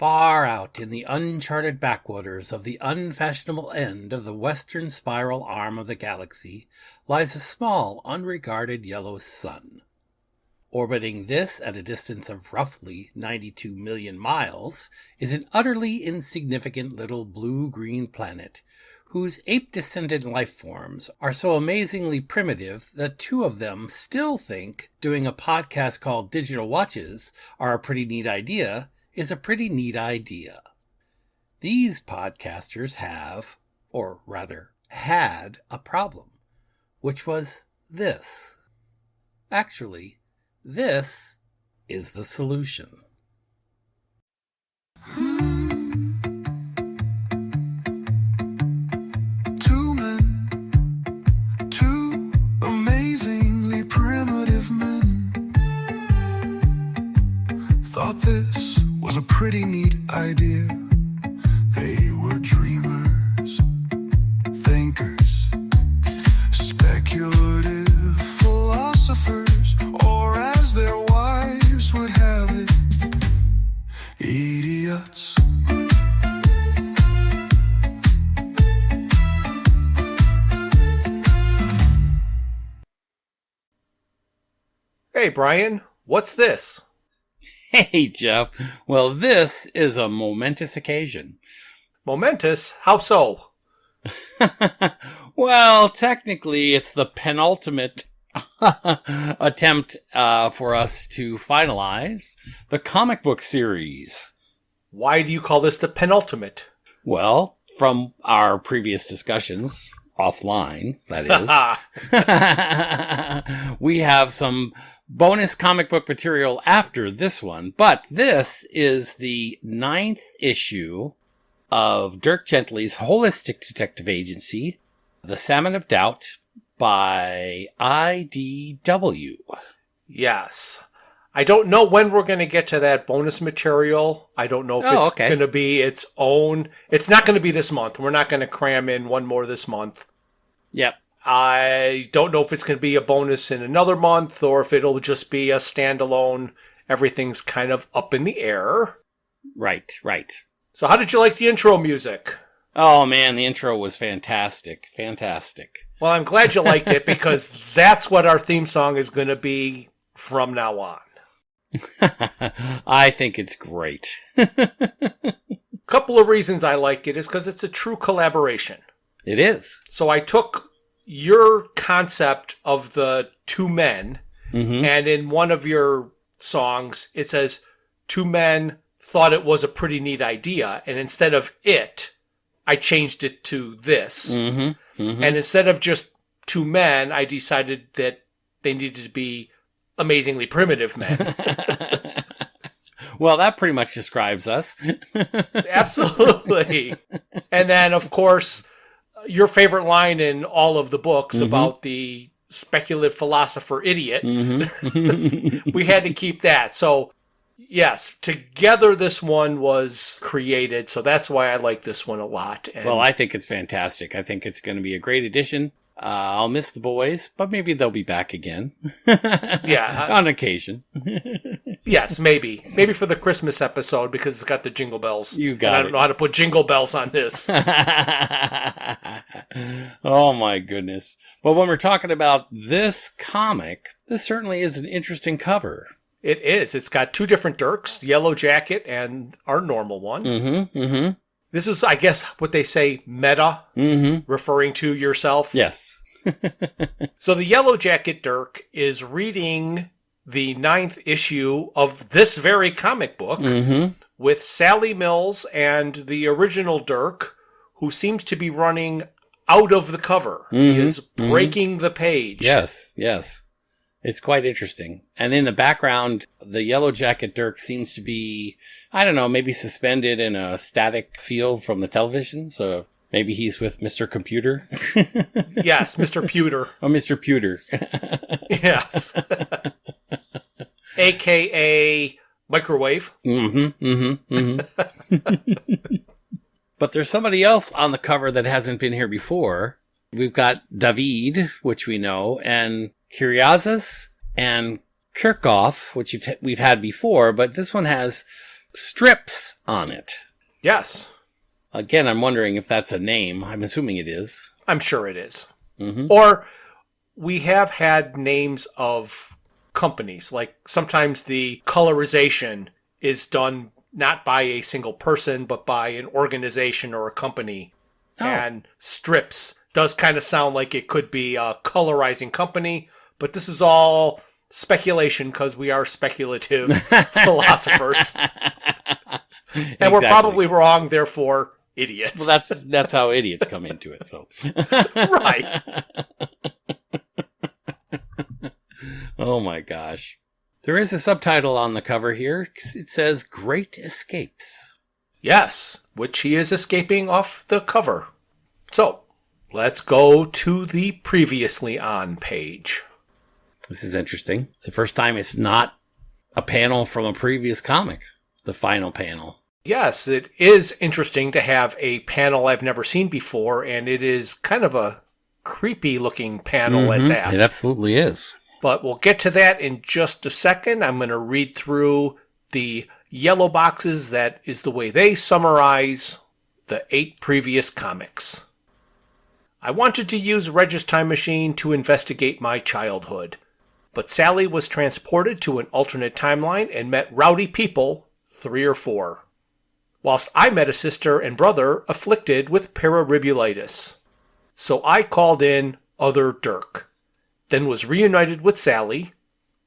Far out in the uncharted backwaters of the unfashionable end of the western spiral arm of the galaxy lies a small, unregarded yellow sun. Orbiting this at a distance of roughly 92 million miles is an utterly insignificant little blue-green planet whose ape-descended life forms are so amazingly primitive that two of them still think doing a podcast called Digital Watches are a pretty neat idea is a pretty neat idea. These podcasters have, or rather had, a problem, which was this. Actually, this is the solution. Two men, two amazingly primitive men, thought this was a pretty neat idea. They were dreamers, thinkers, speculative philosophers, or as their wives would have it, idiots. Hey, Brian, what's this? Hey, Jeff. Well, this is a momentous occasion. Momentous? How so? Well, technically, it's the penultimate attempt for us to finalize the comic book series. Why do you call this the penultimate? Well, from our previous discussions, offline, that is, we have some bonus comic book material after this one, but this is the 9th issue of Dirk Gently's Holistic Detective Agency, The Salmon of Doubt, by IDW. Yes. I don't know when we're going to get to that bonus material. I don't know if it's going to be its own. It's not going to be this month. We're not going to cram in one more this month. Yep. I don't know if it's going to be a bonus in another month or if it'll just be a standalone. Everything's kind of up in the air. Right. So how did you like the intro music? Oh, man, the intro was fantastic. Well, I'm glad you liked it because that's what our theme song is going to be from now on. I think it's great. Couple of reasons I like it is because it's a true collaboration. It is. So I took your concept of the two men, and in one of your songs, it says two men thought it was a pretty neat idea, and instead of it, I changed it to this. And instead of just two men, I decided that they needed to be amazingly primitive men. Well, that pretty much describes us. Absolutely. And then, of course, your favorite line in all of the books about the speculative philosopher idiot, we had to keep that. So, yes, together this one was created, so that's why I like this one a lot. And well, I think it's fantastic. I think it's going to be a great addition. I'll miss the boys, but maybe they'll be back again. Yeah. On occasion. Yes, maybe. Maybe for the Christmas episode because it's got the jingle bells. You got it. I don't know how to put jingle bells on this. Oh my goodness. But when we're talking about this comic, this certainly is an interesting cover. It is. It's got two different Dirks, Yellow Jacket and our normal one. This is, I guess, what they say, meta, referring to yourself. Yes. So the Yellow Jacket Dirk is reading the 9th issue of this very comic book with Sally Mills and the original Dirk, who seems to be running out of the cover. He is breaking the page. Yes. It's quite interesting. And in the background, the Yellow Jacket Dirk seems to be, I don't know, maybe suspended in a static field from the television. So maybe he's with Mr. Computer. Yes, Mr. Pewter. Oh, Mr. Pewter. Yes. AKA microwave. But there's somebody else on the cover that hasn't been here before. We've got David, which we know, and Kyriazis and Kirchhoff, which we've had before, but this one has strips on it. Yes. Again, I'm wondering if that's a name. I'm assuming it is. I'm sure it is. Mm-hmm. Or we have had names of companies. Like sometimes the colorization is done not by a single person, but by an organization or a company. Oh. And strips does kind of sound like it could be a colorizing company, but this is all speculation because we are speculative philosophers. And we're probably wrong, therefore idiots. Well, that's how idiots come into it, so. Right. Oh my gosh. There is a subtitle on the cover here. It says Great Escapes. Yes, which he is escaping off the cover. So, let's go to the previously on page. This is interesting. It's the first time it's not a panel from a previous comic. The final panel. Yes, it is interesting to have a panel I've never seen before, and it is kind of a creepy looking panel at that. It absolutely is. But we'll get to that in just a second. I'm going to read through the yellow boxes. That is the way they summarize the 8 previous comics. I wanted to use Reg's time machine to investigate my childhood, but Sally was transported to an alternate timeline and met rowdy people, 3 or 4, whilst I met a sister and brother afflicted with pararibulitis. So I called in Other Dirk, then was reunited with Sally,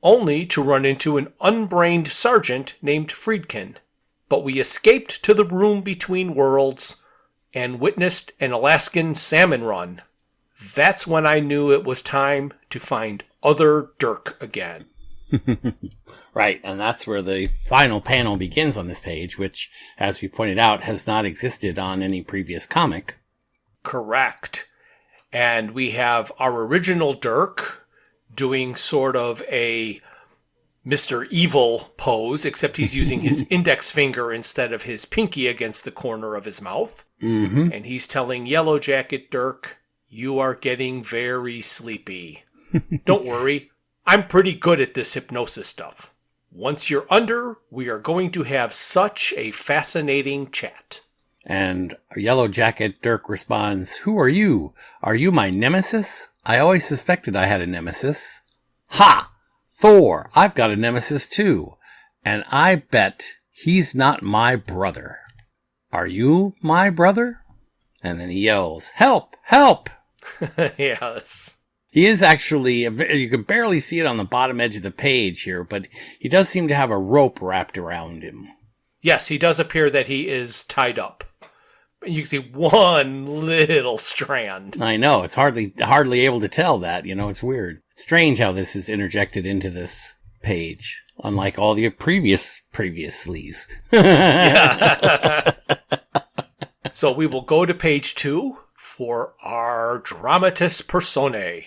only to run into an unbrained sergeant named Friedkin. But we escaped to the room between worlds and witnessed an Alaskan salmon run. That's when I knew it was time to find Other Dirk again. Right, and that's where the final panel begins on this page, which, as we pointed out, has not existed on any previous comic. Correct. And we have our original Dirk doing sort of a Mr. Evil pose, except he's using his index finger instead of his pinky against the corner of his mouth. Mm-hmm. And he's telling Yellow Jacket Dirk, "You are getting very sleepy. Don't worry, I'm pretty good at this hypnosis stuff. Once you're under, we are going to have such a fascinating chat." And Yellow Jacket Dirk responds, "Who are you? Are you my nemesis? I always suspected I had a nemesis." "Ha! Thor, I've got a nemesis too. And I bet he's not my brother. Are you my brother?" And then he yells, "Help! Help!" Yes. He is actually, you can barely see it on the bottom edge of the page here, but he does seem to have a rope wrapped around him. Yes, he does appear that he is tied up. You can see one little strand. I know, it's hardly able to tell that, it's weird. Strange how this is interjected into this page, unlike all the previous sleaze. So we will go to page 2 for our Dramatis Personae.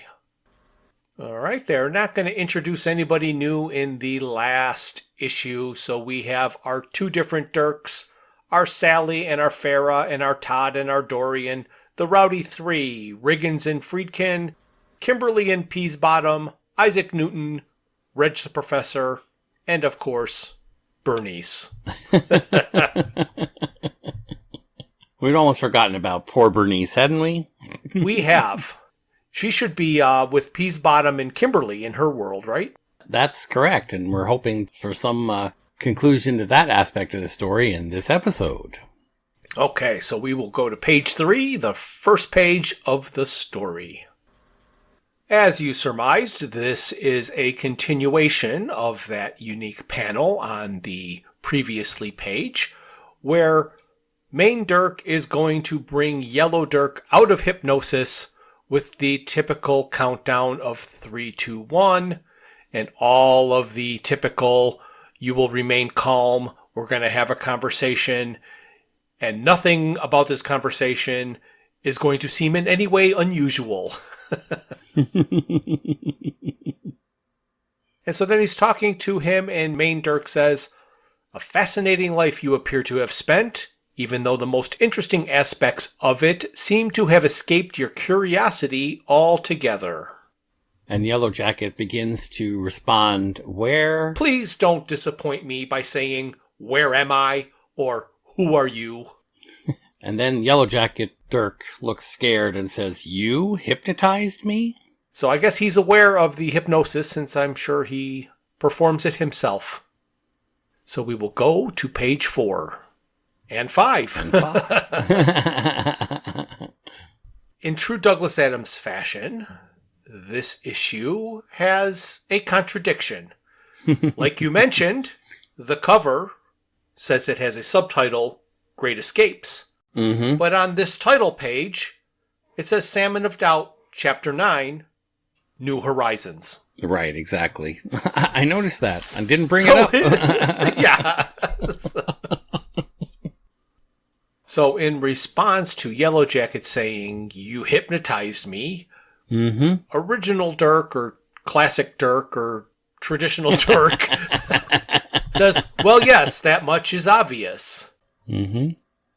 All right, they're not going to introduce anybody new in the last issue, so we have our 2 different Dirks, our Sally and our Farah, and our Todd and our Dorian, the Rowdy 3, Riggins and Friedkin, Kimberly and Peasbottom, Isaac Newton, Reg the Professor, and of course, Bernice. We'd almost forgotten about poor Bernice, hadn't we? We have. She should be with Peasbottom and Kimberly in her world, right? That's correct, and we're hoping for some conclusion to that aspect of the story in this episode. Okay, so we will go to page 3, the first page of the story. As you surmised, this is a continuation of that unique panel on the previously page, where Main Dirk is going to bring Yellow Dirk out of hypnosis with the typical countdown of 3, 2, 1, and all of the typical, you will remain calm, we're going to have a conversation, and nothing about this conversation is going to seem in any way unusual. And so then he's talking to him, and Main Dirk says, "A fascinating life you appear to have spent, even though the most interesting aspects of it seem to have escaped your curiosity altogether." And Yellow Jacket begins to respond, "Where?" Please don't disappoint me by saying, where am I? Or who are you? And then Yellow Jacket Dirk looks scared and says, "You hypnotized me?" So I guess he's aware of the hypnosis since I'm sure he performs it himself. So we will go to page 4 and 5. In true Douglas Adams fashion, this issue has a contradiction. Like you mentioned, the cover says it has a subtitle, Great Escapes. Mm-hmm. But on this title page, it says Salmon of Doubt, Chapter 9, New Horizons. Right, exactly. I noticed that. I didn't bring it up. Yeah. So in response to Yellow Jacket saying, "You hypnotized me," original Dirk or classic Dirk or traditional Dirk says, "Well, yes, that much is obvious." Mm-hmm.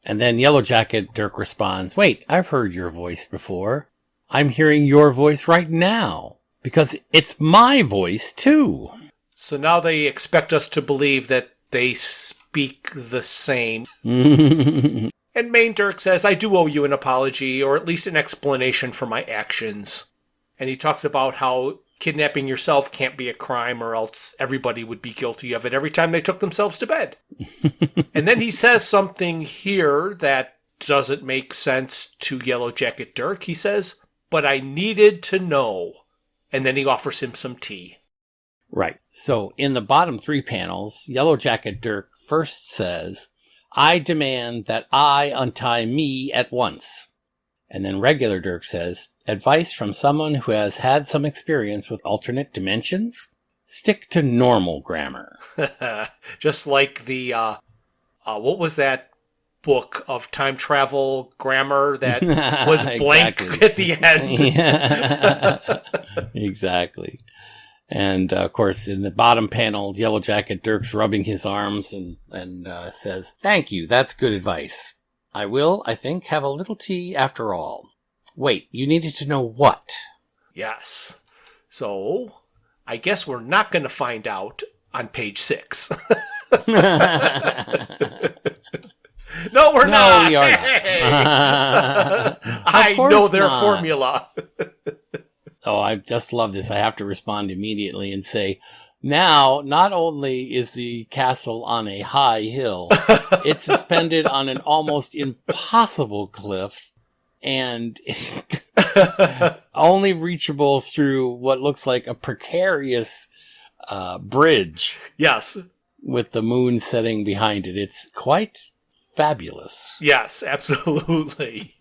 And then Yellow Jacket Dirk responds, "Wait, I've heard your voice before. I'm hearing your voice right now because it's my voice too." So now they expect us to believe that they speak the same. And Main Dirk says, "I do owe you an apology, or at least an explanation for my actions." And he talks about how kidnapping yourself can't be a crime, or else everybody would be guilty of it every time they took themselves to bed. And then he says something here that doesn't make sense to Yellow Jacket Dirk. He says, "But I needed to know." And then he offers him some tea. Right. So in the bottom 3 panels, Yellow Jacket Dirk first says, "I demand that I untie me at once." And then regular Dirk says, "Advice from someone who has had some experience with alternate dimensions? Stick to normal grammar." Just like the, what was that book of time travel grammar that was blank at the end? Yeah. Exactly. And, of course, in the bottom panel, Yellow Jacket Dirk's rubbing his arms and says, "Thank you, that's good advice. I will, I think, have a little tea after all." Wait, you needed to know what? Yes. So, I guess we're not going to find out on page 6. No, we're not. We are Hey! not. I know their formula. Oh, I just love this. I have to respond immediately and say, now, not only is the castle on a high hill, it's suspended on an almost impossible cliff and only reachable through what looks like a precarious bridge. Yes. With the moon setting behind it. It's quite fabulous. Yes, absolutely.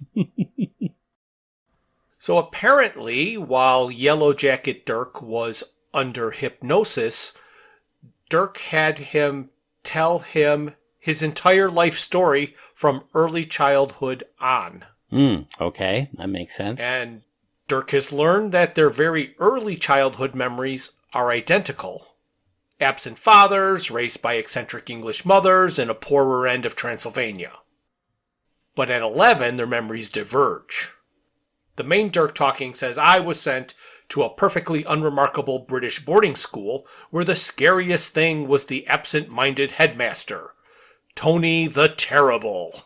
So apparently, while Yellow Jacket Dirk was under hypnosis, Dirk had him tell him his entire life story from early childhood on. Okay, that makes sense. And Dirk has learned that their very early childhood memories are identical. Absent fathers, raised by eccentric English mothers, in a poorer end of Transylvania. But at 11, their memories diverge. The main Dirk talking says, "I was sent to a perfectly unremarkable British boarding school where the scariest thing was the absent-minded headmaster, Tony the Terrible."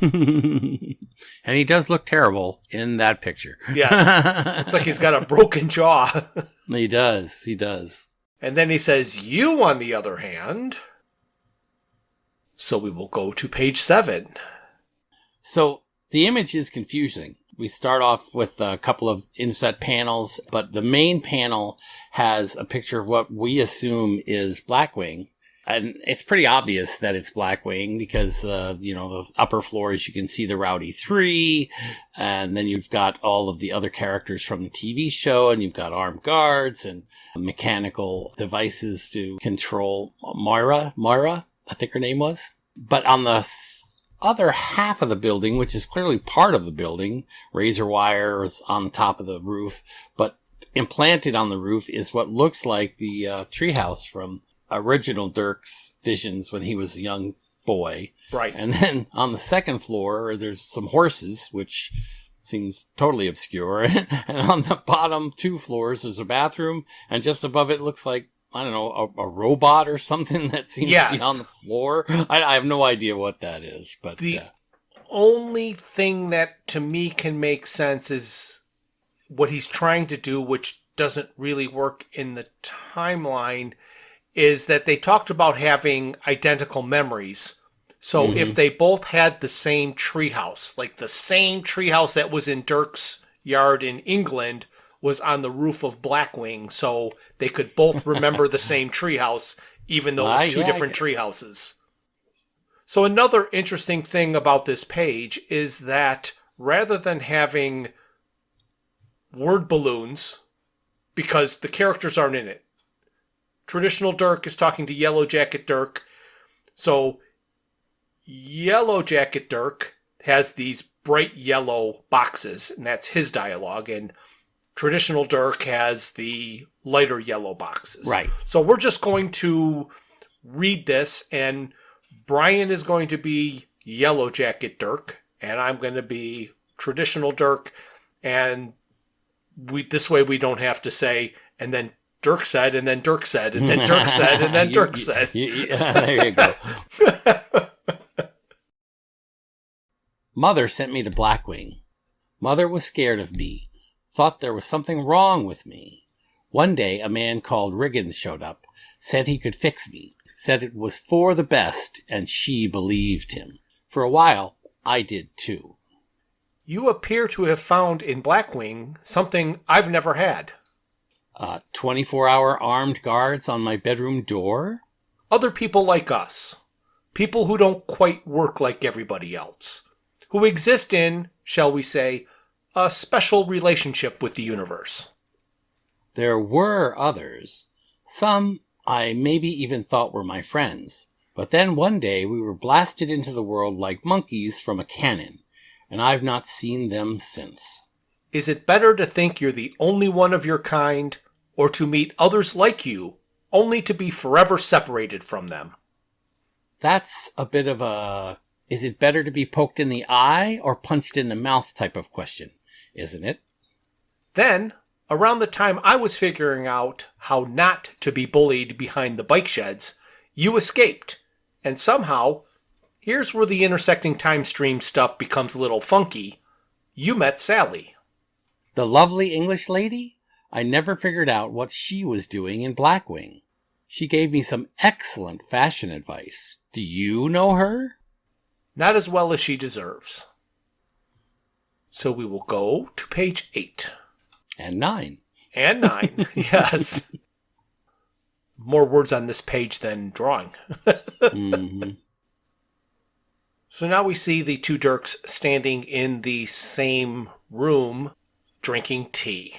And he does look terrible in that picture. Yes. Looks like he's got a broken jaw. He does. And then he says, "You, on the other hand." So we will go to page 7. So the image is confusing. We start off with a couple of inset panels, but the main panel has a picture of what we assume is Blackwing. And it's pretty obvious that it's Blackwing because, those upper floors, you can see the Rowdy Three. And then you've got all of the other characters from the TV show, and you've got armed guards and mechanical devices to control Moira, I think her name was. But on the other half of the building, which is clearly part of the building, razor wire is on the top of the roof, but implanted on the roof is what looks like the treehouse from original Dirk's visions when he was a young boy. Right. And then on the second floor, there's some horses, which seems totally obscure. And on the bottom 2 floors, there's a bathroom, and just above it looks like I don't know, a robot or something that seems to be on the floor. I have no idea what that is. But the only thing that to me can make sense is what he's trying to do, which doesn't really work in the timeline, is that they talked about having identical memories. So if they both had the same treehouse, like the same treehouse that was in Dirk's yard in England was on the roof of Blackwing, so they could both remember the same treehouse, even though it was two different treehouses. So another interesting thing about this page is that rather than having word balloons, because the characters aren't in it, traditional Dirk is talking to Yellow Jacket Dirk, so Yellow Jacket Dirk has these bright yellow boxes, and that's his dialogue, and traditional Dirk has the lighter yellow boxes. Right. So we're just going to read this, and Brian is going to be Yellow Jacket Dirk, and I'm going to be traditional Dirk, and this way we don't have to say, and then Dirk said, and then Dirk said, and then Dirk said, and then Dirk said. There you go. Mother sent me to Blackwing. Mother was scared of me, thought there was something wrong with me. One day, a man called Riggins showed up, said he could fix me, said it was for the best, and she believed him. For a while, I did too. You appear to have found in Blackwing something I've never had. 24-hour armed guards on my bedroom door? Other people like us. People who don't quite work like everybody else. Who exist in, shall we say, a special relationship with the universe. There were others. Some I maybe even thought were my friends. But then one day we were blasted into the world like monkeys from a cannon, and I've not seen them since. Is it better to think you're the only one of your kind, or to meet others like you, only to be forever separated from them? That's a bit of a, is it better to be poked in the eye or punched in the mouth type of question, isn't it? Then, around the time I was figuring out how not to be bullied behind the bike sheds, you escaped, and somehow, here's where the intersecting time stream stuff becomes a little funky, you met Sally. The lovely English lady? I never figured out what she was doing in Blackwing. She gave me some excellent fashion advice. Do you know her? Not as well as she deserves. So we will go to page 8. And 9. And 9, yes. More words on this page than drawing. Mm-hmm. So now we see the two Dirks standing in the same room drinking tea.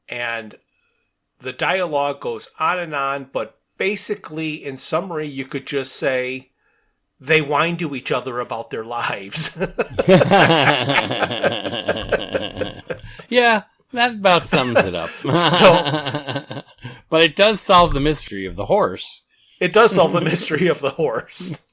And the dialogue goes on, but basically, in summary, you could just say they whine to each other about their lives. Yeah, that about sums it up. But it does solve the mystery of the horse. It does solve the mystery of the horse.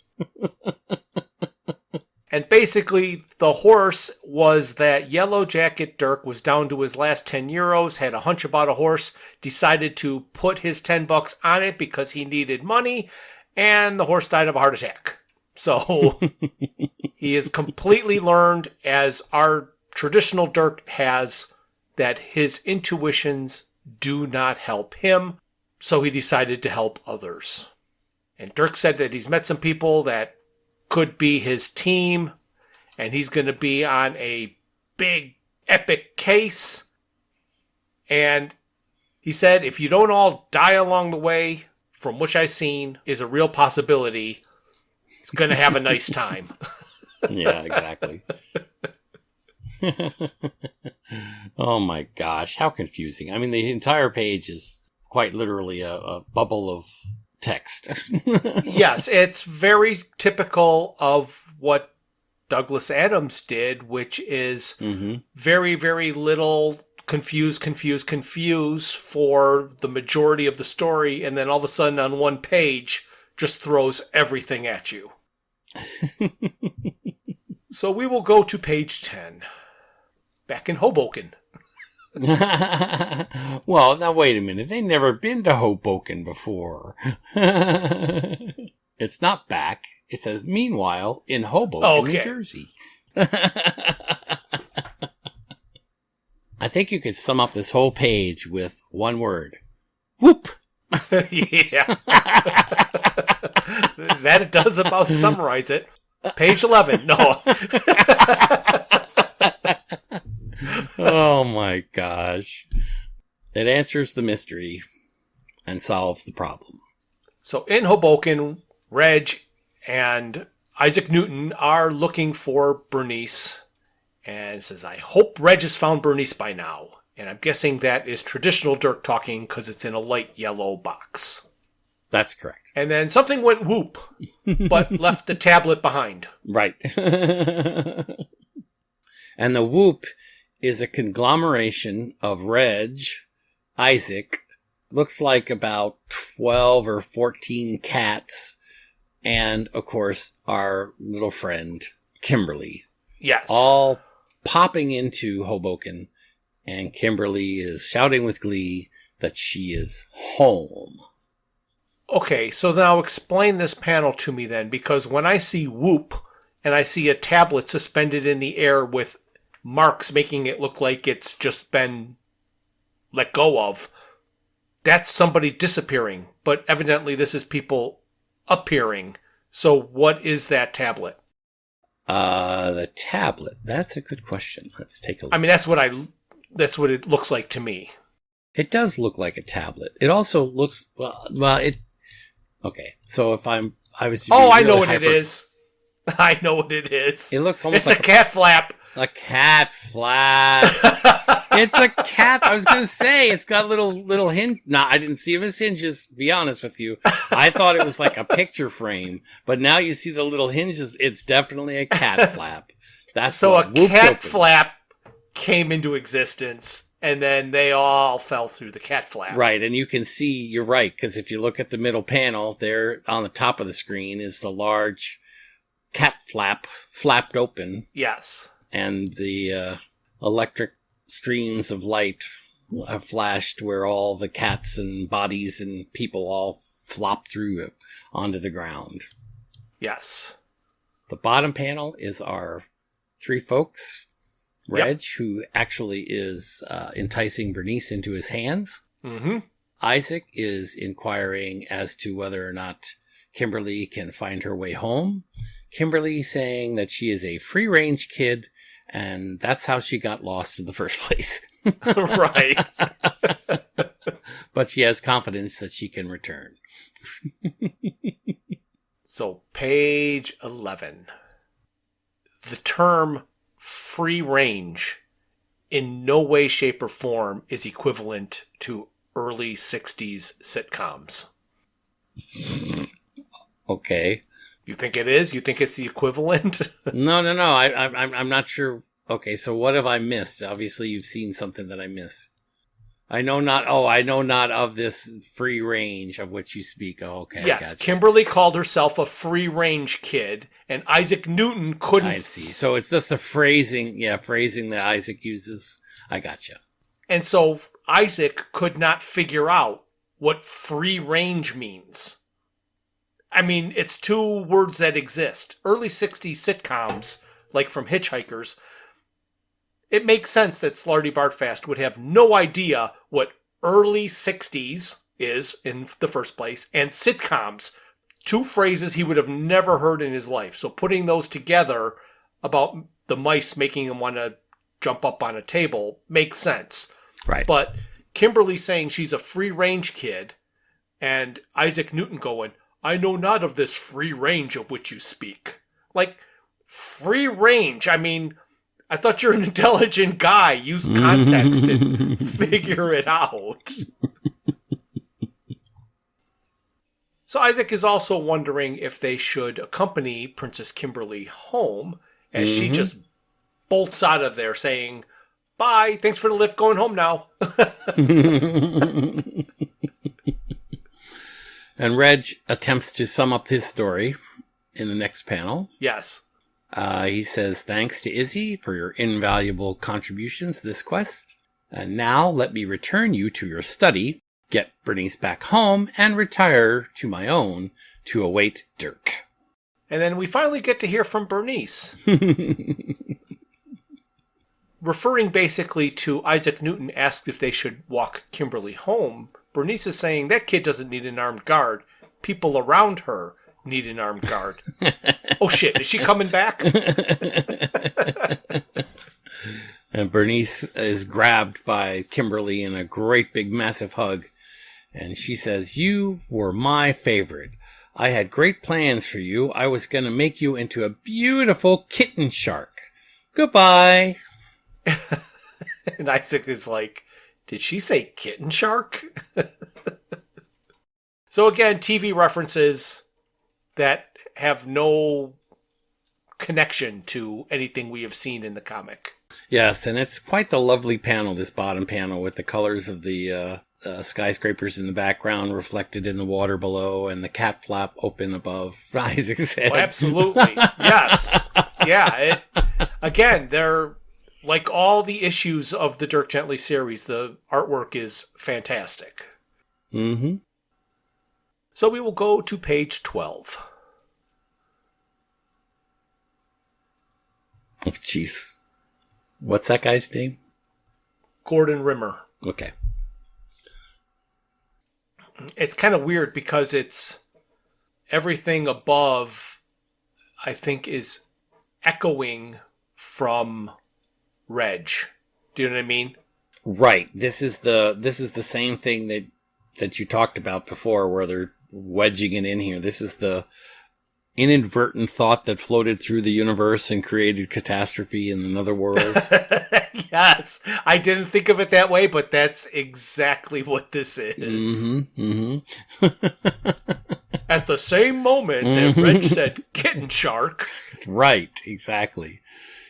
And basically, the horse was that Yellow Jacket Dirk was down to his last 10 euros, had a hunch about a horse, decided to put his $10 on it because he needed money, and the horse died of a heart attack. So he has completely learned, as our traditional Dirk has, that his intuitions do not help him, so he decided to help others. And Dirk said that he's met some people that could be his team, and he's going to be on a big, epic case. And he said, if you don't all die along the way, from which I've seen is a real possibility, he's going to have a nice time. Yeah, exactly. Oh my gosh, how confusing. I mean, the entire page is quite literally a bubble of text. Yes, it's very typical of what Douglas Adams did, which is very, very little confuse for the majority of the story, and then all of a sudden on one page just throws everything at you. So we will go to page 10. Back in Hoboken. Well, now wait a minute. They've never been to Hoboken before. It's not back. It says, meanwhile, in Hoboken, New Jersey. I think you could sum up this whole page with one word. Whoop! Yeah. That does about summarize it. Page 11. No. Oh my gosh. It answers the mystery and solves the problem. So in Hoboken, Reg and Isaac Newton are looking for Bernice. And it says, I hope Reg has found Bernice by now. And I'm guessing that is traditional Dirk talking because it's in a light yellow box. That's correct. And then something went whoop, but left the tablet behind. Right. And the whoop is a conglomeration of Reg, Isaac, looks like about 12 or 14 cats, and, of course, our little friend, Kimberly. Yes. All popping into Hoboken, and Kimberly is shouting with glee that she is home. Okay, so now explain this panel to me then, because when I see whoop, and I see a tablet suspended in the air with marks making it look like it's just been let go of, that's somebody disappearing. But evidently this is people appearing. So what is that tablet? The tablet. That's a good question. Let's take a look. I mean, that's what it looks like to me. It does look like a tablet. It also looks, okay. So if I was... I know what it is. I know what it is. It looks almost like a cat flap. A cat flap. It's a cat. I was going to say, it's got little hinge. No, I didn't see his hinges, to be honest with you. I thought it was like a picture frame. But now you see the little hinges. It's definitely a cat flap. That's so a cat flap came into existence, and then they all fell through the cat flap. Right, and you can see, you're right, because if you look at the middle panel, there on the top of the screen is the large cat flap flapped open. Yes. And the electric streams of light have flashed where all the cats and bodies and people all flop through onto the ground. Yes. The bottom panel is our three folks. Reg, who actually is enticing Bernice into his hands. Mm-hmm. Isaac is inquiring as to whether or not Kimberly can find her way home. Kimberly saying that she is a free-range kid, and that's how she got lost in the first place. Right. But she has confidence that she can return. So, page 11. The term free range in no way, shape, or form is equivalent to early 60s sitcoms. Okay. You think it is? You think it's the equivalent? No. I'm not sure. Okay, so what have I missed? Obviously, you've seen something that I missed. I know not of this free range of which you speak. Oh, okay. Yes, Kimberly called herself a free range kid, and Isaac Newton couldn't. I see. So it's just a phrasing that Isaac uses. I gotcha. And so Isaac could not figure out what free range means. I mean, it's two words that exist. Early 60s sitcoms, like from Hitchhikers, it makes sense that Slarty Bartfast would have no idea what early 60s is in the first place, and sitcoms, two phrases he would have never heard in his life. So putting those together about the mice making him want to jump up on a table makes sense. Right. But Kimberly saying she's a free-range kid, and Isaac Newton going, I know not of this free range of which you speak. Like, free range, I mean, I thought you're an intelligent guy. Use context and figure it out. So Isaac is also wondering if they should accompany Princess Kimberly home, as she just bolts out of there saying, bye, thanks for the lift, going home now. And Reg attempts to sum up his story in the next panel. Yes. He says, thanks to Izzy for your invaluable contributions to this quest. And now let me return you to your study, get Bernice back home, and retire to my own to await Dirk. And then we finally get to hear from Bernice. Referring basically to Isaac Newton asked if they should walk Kimberly home, Bernice is saying that kid doesn't need an armed guard. People around her need an armed guard. Oh shit, is she coming back? And Bernice is grabbed by Kimberly in a great big massive hug. And she says, "You were my favorite. I had great plans for you. I was going to make you into a beautiful kitten shark. Goodbye." And Isaac is like, did she say kitten shark? So again, TV references that have no connection to anything we have seen in the comic. Yes, and it's quite the lovely panel, this bottom panel, with the colors of the skyscrapers in the background reflected in the water below and the cat flap open above Isaac's head. Oh, absolutely. Yes. Yeah. Again, they're like all the issues of the Dirk Gently series. The artwork is fantastic. Mm-hmm. So we will go to page 12. Oh, jeez. What's that guy's name? Gordon Rimmer. Okay. It's kind of weird because it's everything above, I think, is echoing from Reg. Do you know what I mean? Right. This is the same thing that you talked about before, where they're wedging it in here. This is the inadvertent thought that floated through the universe and created catastrophe in another world. Yes. I didn't think of it that way, but that's exactly what this is. Mm-hmm. Mm-hmm. At the same moment that Reg said kitten shark. Right, exactly.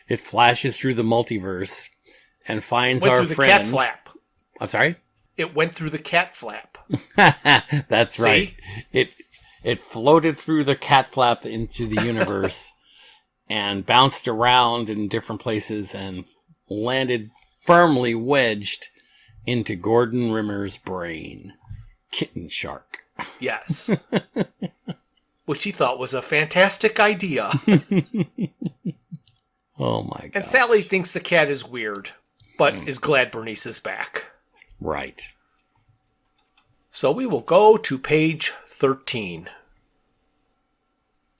It flashes through the multiverse and finds Went our through friend. the cat flap. I'm sorry? It went through the cat flap. That's right. It floated through the cat flap into the universe and bounced around in different places and landed firmly wedged into Gordon Rimmer's brain. Kitten shark. Yes. Which he thought was a fantastic idea. Oh my god. And Sally thinks the cat is weird, but is glad Bernice is back. Right. So we will go to page 13.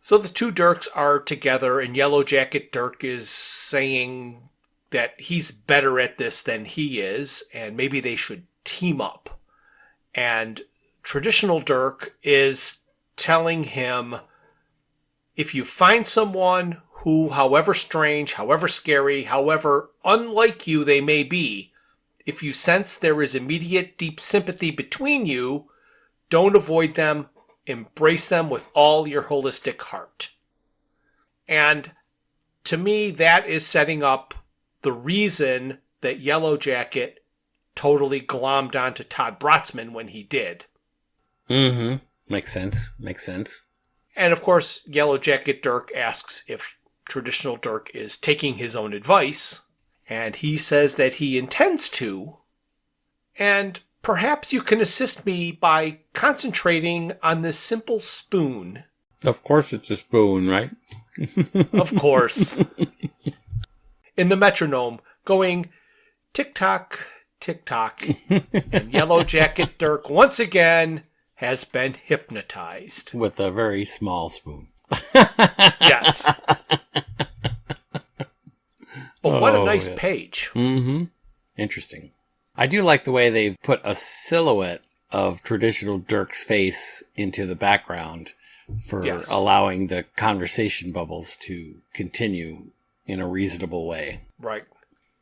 So the two Dirks are together, and Yellow Jacket Dirk is saying that he's better at this than he is, and maybe they should team up. And Traditional Dirk is telling him, if you find someone who, however strange, however scary, however unlike you they may be, if you sense there is immediate deep sympathy between you, don't avoid them, embrace them with all your holistic heart. And to me, that is setting up the reason that Yellow Jacket totally glommed onto Todd Brotzman when he did. Mm-hmm. Makes sense. And of course, Yellow Jacket Dirk asks if Traditional Dirk is taking his own advice, and he says that he intends to, and perhaps you can assist me by concentrating on this simple spoon. Of course it's a spoon, right? Of course. In the metronome, going tick-tock, tick-tock, and Yellow Jacket Dirk once again has been hypnotized. With a very small spoon. Yes. But what a nice page. Mm-hmm. Interesting. I do like the way they've put a silhouette of Traditional Dirk's face into the background for allowing the conversation bubbles to continue in a reasonable way. Right.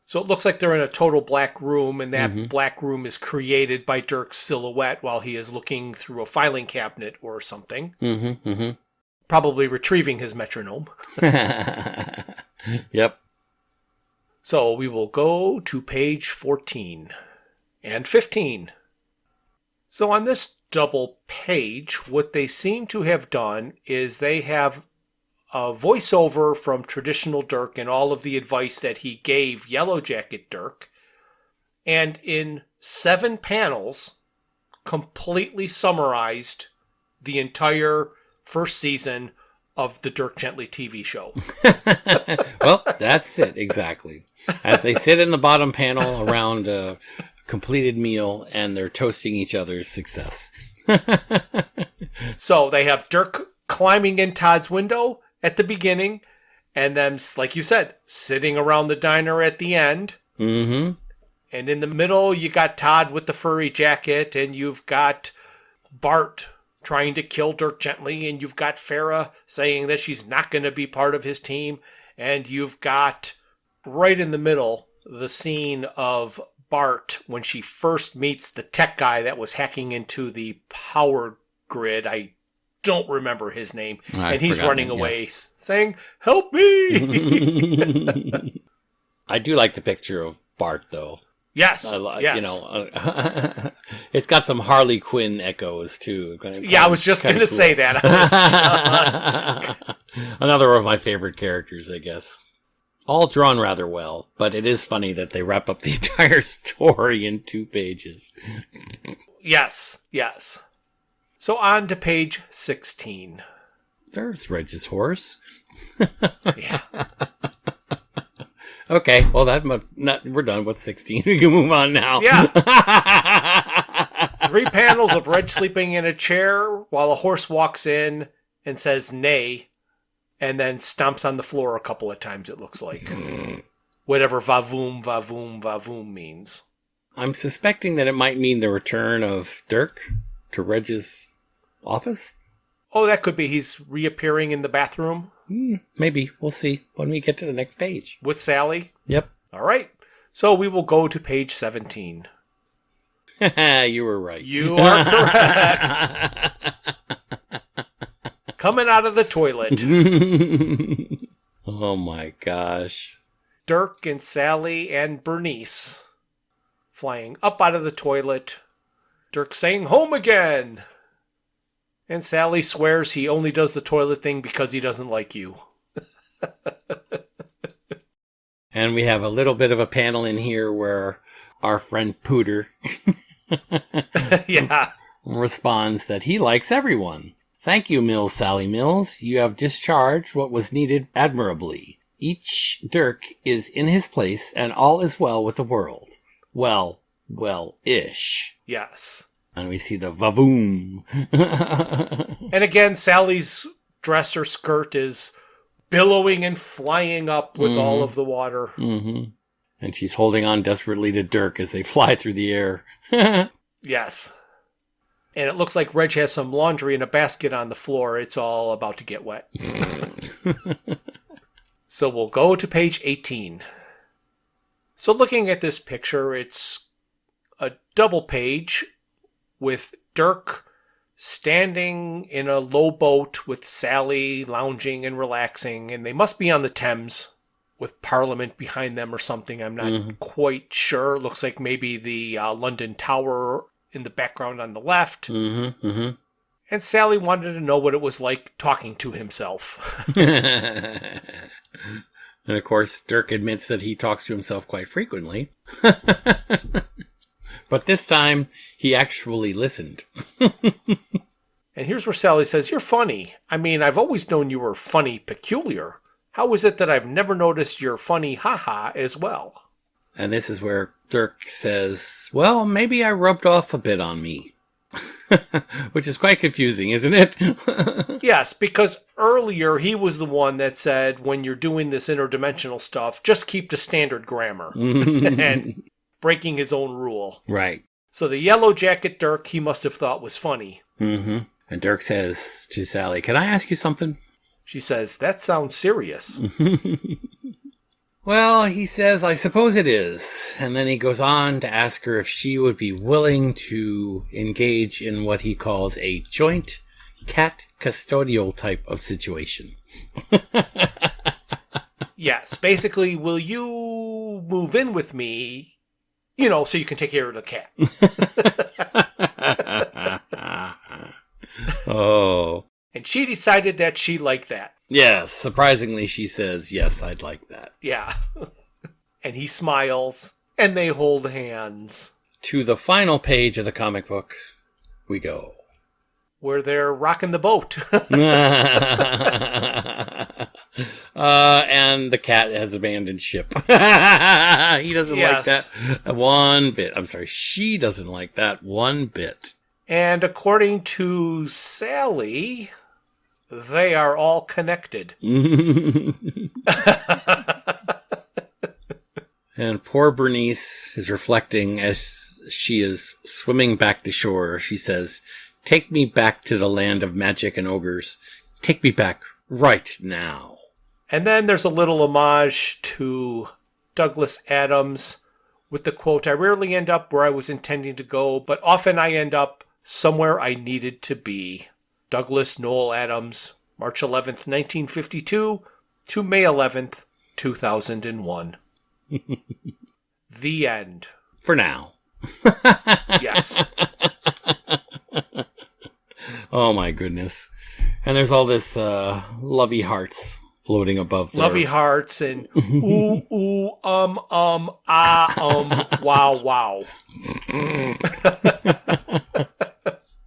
So it looks like they're in a total black room, and that black room is created by Dirk's silhouette while he is looking through a filing cabinet or something. Mm-hmm. Mm-hmm. Probably retrieving his metronome. Yep. So we will go to page 14 and 15. So on this double page, what they seem to have done is they have a voiceover from Traditional Dirk and all of the advice that he gave Yellow Jacket Dirk. and in 7 panels, completely summarized the entire first season of the Dirk Gently TV show. Well, that's it, exactly. As they sit in the bottom panel around a completed meal, and they're toasting each other's success. So they have Dirk climbing in Todd's window at the beginning, and then, like you said, sitting around the diner at the end. Mm-hmm. And in the middle, you got Todd with the furry jacket, and you've got Bart trying to kill Dirk Gently, and you've got Farrah saying that she's not going to be part of his team, and you've got, right in the middle, the scene of Bart when she first meets the tech guy that was hacking into the power grid. I don't remember his name. And he's running away saying, "Help me!" I do like the picture of Bart, though. Yes. You know, it's got some Harley Quinn echoes, too. I was just going to say that. Another of my favorite characters, I guess. All drawn rather well, but it is funny that they wrap up the entire story in 2 pages. Yes. So on to page 16. There's Reg's horse. Yeah. Okay, well, we're done with 16. We can move on now. Yeah. 3 panels of Reg sleeping in a chair while a horse walks in and says nay, and then stomps on the floor a couple of times, it looks like. Whatever vavoom, vavoom, vavoom means. I'm suspecting that it might mean the return of Dirk to Reg's office. Oh, that could be. He's reappearing in the bathroom. Maybe. We'll see when we get to the next page. With Sally? Yep. All right. So we will go to page 17. You were right. You are correct. Coming out of the toilet. Oh my gosh. Dirk and Sally and Bernice flying up out of the toilet. Dirk saying, "Home again." And Sally swears he only does the toilet thing because he doesn't like you. And we have a little bit of a panel in here where our friend Pooter responds that he likes everyone. "Thank you, Mills Sally Mills. You have discharged what was needed admirably. Each Dirk is in his place, and all is well with the world. Well-ish." Yes. And we see the vavoom. And again, Sally's dress or skirt is billowing and flying up with all of the water. Mm-hmm. And she's holding on desperately to Dirk as they fly through the air. Yes. And it looks like Reg has some laundry in a basket on the floor. It's all about to get wet. So we'll go to page 18. So looking at this picture, it's a double page with Dirk standing in a low boat with Sally lounging and relaxing, and they must be on the Thames with Parliament behind them or something. I'm not quite sure. It looks like maybe the London Tower in the background on the left. And Sally wanted to know what it was like talking to himself. And of course, Dirk admits that he talks to himself quite frequently. But this time, he actually listened. And here's where Sally says, "You're funny. I mean, I've always known you were funny peculiar. How is it that I've never noticed your funny ha-ha as well?" And this is where Dirk says, "Well, maybe I rubbed off a bit on me." Which is quite confusing, isn't it? Yes, because earlier he was the one that said, when you're doing this interdimensional stuff, just keep to standard grammar. And breaking his own rule. Right. So the yellow jacket Dirk he must have thought was funny. And Dirk says to Sally, "Can I ask you something?" She says, "That sounds serious." Well, he says, "I suppose it is." And then he goes on to ask her if she would be willing to engage in what he calls a joint cat custodial type of situation. Yes, basically, will you move in with me, you know, so you can take care of the cat? Oh. And she decided that she liked that. Yes, surprisingly, she says, "Yes, I'd like that." Yeah. And he smiles. and they hold hands. To the final page of the comic book we go. Where they're rocking the boat. And the cat has abandoned ship. He doesn't like that one bit. I'm sorry, she doesn't like that one bit. And according to Sally, they are all connected. And poor Bernice is reflecting as she is swimming back to shore. She says, "Take me back to the land of magic and ogres. Take me back right now." And then there's a little homage to Douglas Adams with the quote, "I rarely end up where I was intending to go, but often I end up somewhere I needed to be." Douglas Noel Adams, March 11th, 1952 to May 11th, 2001. The end. For now. Yes. Oh my goodness. And there's all this lovey hearts floating above there. Lovey hearts and ooh, wow, wow.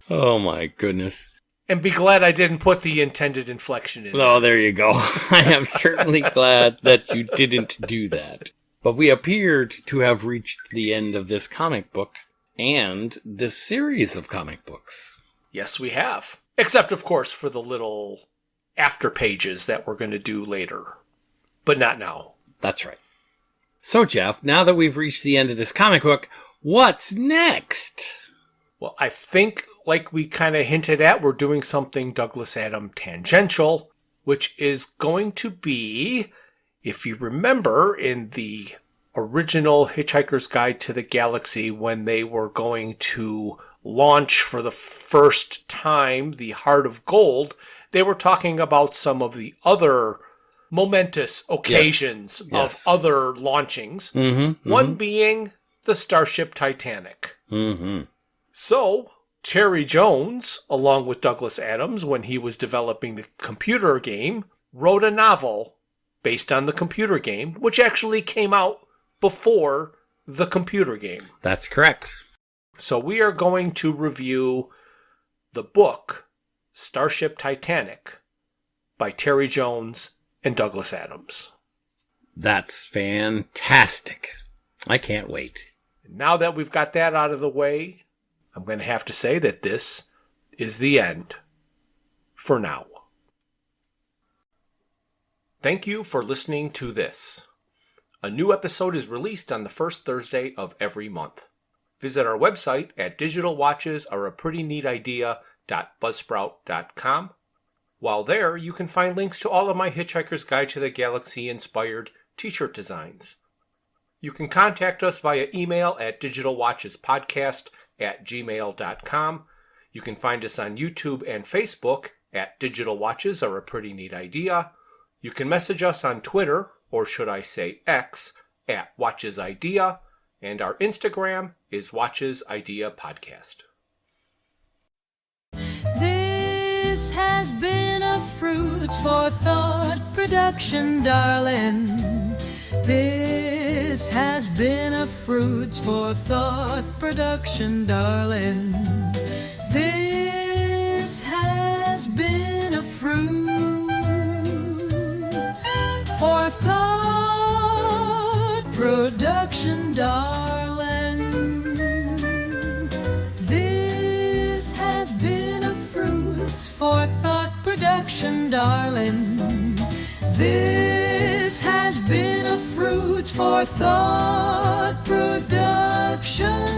Oh my goodness. And be glad I didn't put the intended inflection in. Oh, there you go. I am certainly glad that you didn't do that. But we appeared to have reached the end of this comic book and this series of comic books. Yes, we have. Except, of course, for the little after pages that we're going to do later. But not now. That's right. So, Jeff, now that we've reached the end of this comic book, what's next? Well, I think, like we kind of hinted at, we're doing something Douglas Adams tangential, which is going to be, if you remember, in the original Hitchhiker's Guide to the Galaxy, when they were going to launch for the first time the Heart of Gold, they were talking about some of the other momentous occasions of other launchings. One being the Starship Titanic. So, Terry Jones, along with Douglas Adams, when he was developing the computer game, wrote a novel based on the computer game, which actually came out before the computer game. That's correct. So we are going to review the book Starship Titanic by Terry Jones and Douglas Adams. That's fantastic. I can't wait. Now that we've got that out of the way, I'm going to have to say that this is the end for now. Thank you for listening to this. A new episode is released on the first Thursday of every month. Visit our website at digitalwatchesareaprettyneatidea.buzzsprout.com. While there, you can find links to all of my Hitchhiker's Guide to the Galaxy inspired t-shirt designs. You can contact us via email at digitalwatchespodcast@gmail.com. You can find us on YouTube and Facebook at Digital Watches Are a Pretty Neat Idea. You can message us on Twitter, or should I say X, at Watches Idea, and our Instagram is Watches Idea Podcast. This has been a Froods for Thought production, darling. This has been a Froods for Thought production, darling. This has been a Froods for Thought production, darling. This has been a Froods for Thought production, darling. This has been a Froods for Thought production.